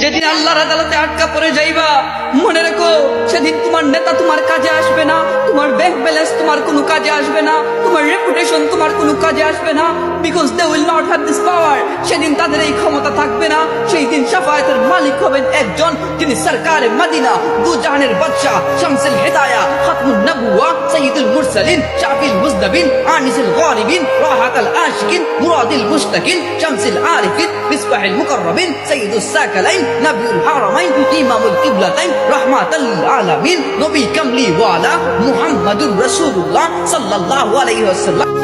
যেদিন আল্লাহর আদালতে আটকা পড়ে যাইবা, মনে রেখো সেদিন তোমার নেতা তোমার কাজে আসবে না, তোমার ব্যাংক ব্যালেন্স তোমার কোনো কাজে আসবে না, তোমার রেপুটেশন তোমার কোনো কাজে আসবে না, because they will not have this power. সেদিন তাদের এই ক্ষমতা থাকবে না। সেই দিন শাফায়াতের মালিক হবেন একজন, তিনি সরকারে মদিনা, দু জাহানের বাদশা, শামসুল হিদায়া, খাতমুন নবুওয়া, সাইয়্যিদুল মুরসালিন, শাফিল মুজনবিন, আনিসুল গালিবিন, রাহাতুল আশিকিন, মুরাদিল মুশতাকিন, শামসুল আরিফিন, মিসবাহুল মুকাররবিন, সাইয়্যিদুস সাকালাইন, নবিউল হারামাইন, ইমামুল কিবলাতাইন, রাহমাতাল আলামিন, নবী কামলি ওয়ালা মুহাম্মাদুর রাসূলুল্লাহ সাল্লাল্লাহু আলাইহি ওয়াসাল্লাম।